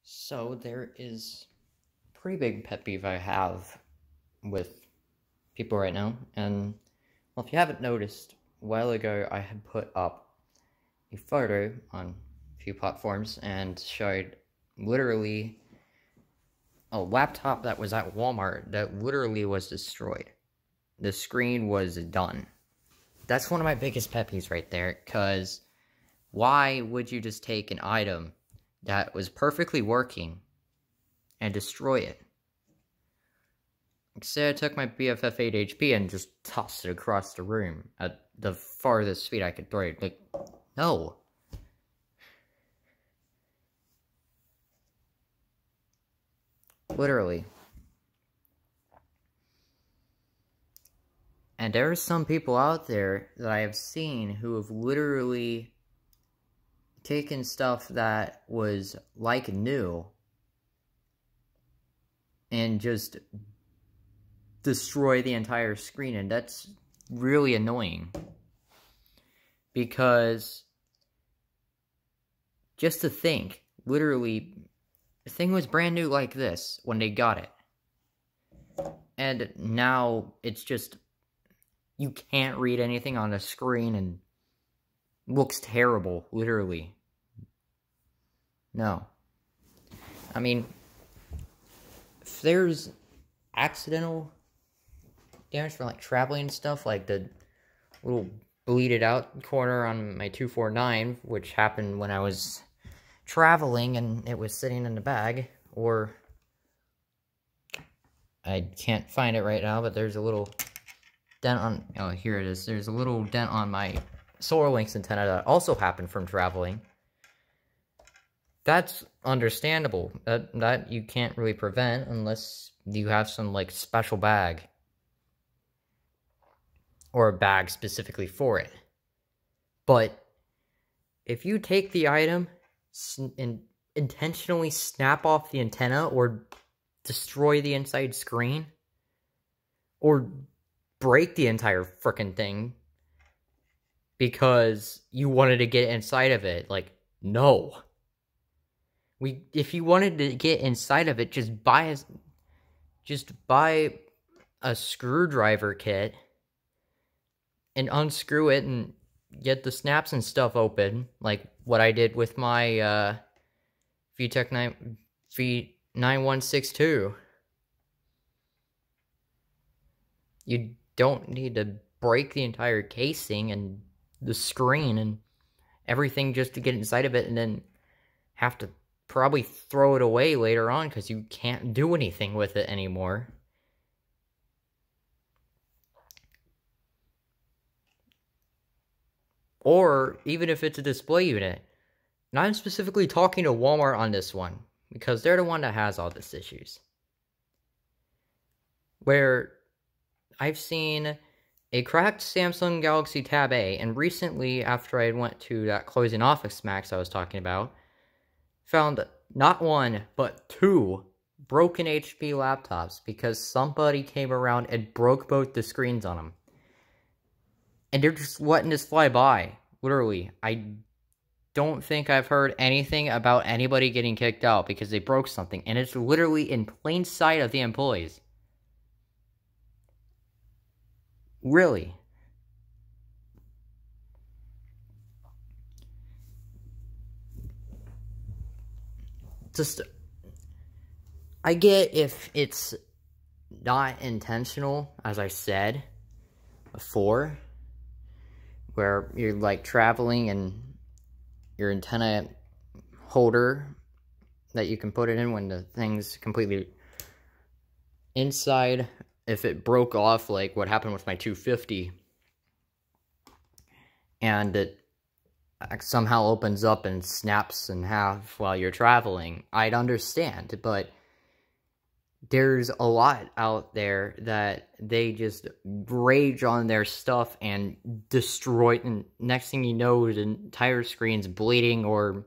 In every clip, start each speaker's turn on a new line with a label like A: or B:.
A: So there is a pretty big pet peeve I have with people right now, and well, if you haven't noticed, a while ago I had put up a photo on a few platforms and showed literally a laptop that was at Walmart that literally was destroyed. The screen was done. That's one of my biggest pet peeves right there, because why would you just take an item that was perfectly working and destroy it? Instead, I took my BFF 8 HP and just tossed it across the room at the farthest speed I could throw it. Like, no. Literally. And there are some people out there that I have seen who have literally taken stuff that was like new and just destroy the entire screen, and that's really annoying. Because just to think, literally, the thing was brand new like this when they got it. And now it's just, you can't read anything on the screen and looks terrible, literally. No. I mean, if there's accidental damage from like traveling and stuff, like the little bleeded out corner on my 249, which happened when I was traveling and it was sitting in the bag, or I can't find it right now, but there's a little dent on, oh, here it is. There's a little dent on my Solar Links antenna that also happened from traveling. That's understandable. That you can't really prevent unless you have some like special bag, or a bag specifically for it. But if you take the item and intentionally snap off the antenna or destroy the inside screen or break the entire frickin' thing because you wanted to get inside of it, like, no. If you wanted to get inside of it, just buy a screwdriver kit and unscrew it and get the snaps and stuff open, like what I did with my VTech V9162. You don't need to break the entire casing and the screen and everything just to get inside of it and then have to probably throw it away later on because you can't do anything with it anymore. Or even if it's a display unit. And I'm specifically talking to Walmart on this one, because they're the one that has all these issues. Where I've seen a cracked Samsung Galaxy Tab A, and recently, after I went to that closing Office Max I was talking about, found not one, but two broken HP laptops because somebody came around and broke both the screens on them. And they're just letting this fly by, literally. I don't think I've heard anything about anybody getting kicked out because they broke something, and it's literally in plain sight of the employees. Really. Just, I get if it's not intentional, as I said before, where you're like traveling and your antenna holder that you can put it in when the thing's completely inside, if it broke off like what happened with my 250 and it somehow opens up and snaps in half while you're traveling, I'd understand. But there's a lot out there that they just rage on their stuff and destroy it, and next thing you know, the entire screen's bleeding or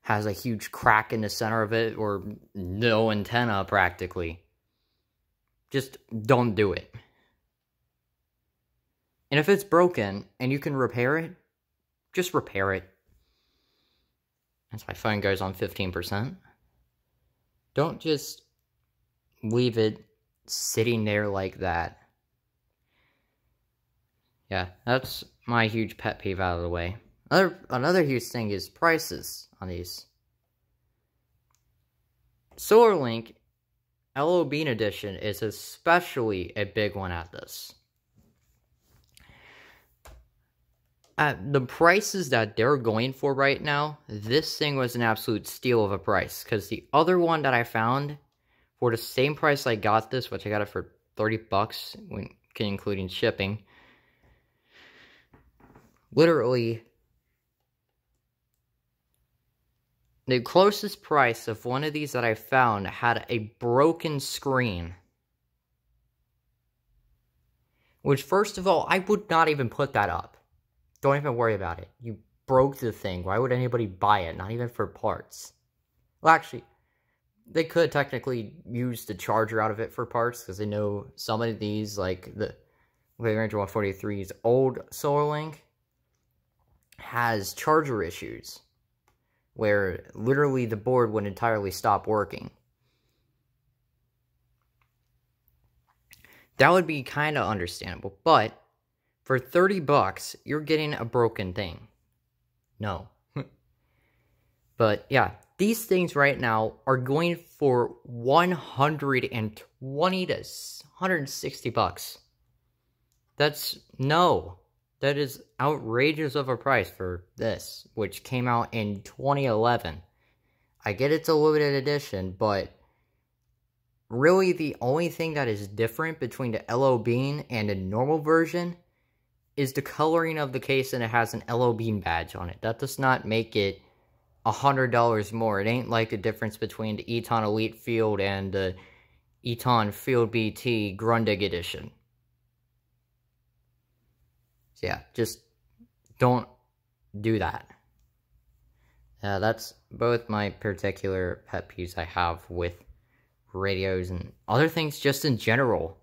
A: has a huge crack in the center of it, or no antenna practically. Just don't do it. And if it's broken and you can repair it, just repair it. As my phone goes on 15%. Don't just leave it sitting there like that. Yeah, that's my huge pet peeve out of the way. Another huge thing is prices on these. Solar Link LO Bean Edition is especially a big one at this. At the prices that they're going for right now, this thing was an absolute steal of a price. Because the other one that I found, for the same price I got this, which I got it for 30 bucks, including shipping, literally, the closest price of one of these that I found had a broken screen. Which, first of all, I would not even put that up. Don't even worry about it. You broke the thing. Why would anybody buy it? Not even for parts. Well, actually, they could technically use the charger out of it for parts, because I know some of these, like the Ranger 143's old Solar Link, has charger issues, where literally the board would entirely stop working. That would be kind of understandable, but for 30 bucks, you're getting a broken thing. No. But yeah, these things right now are going for 120 to 160 bucks. That is outrageous of a price for this, which came out in 2011. I get it's a limited edition, but really the only thing that is different between the LO Bean and the normal version is the coloring of the case, and it has an LO Bean badge on it. That does not make it $100 more. It ain't like the difference between the Eton Elite Field and the Eton Field BT Grundig Edition. So yeah, just don't do that. That's both my particular pet peeves I have with radios and other things just in general.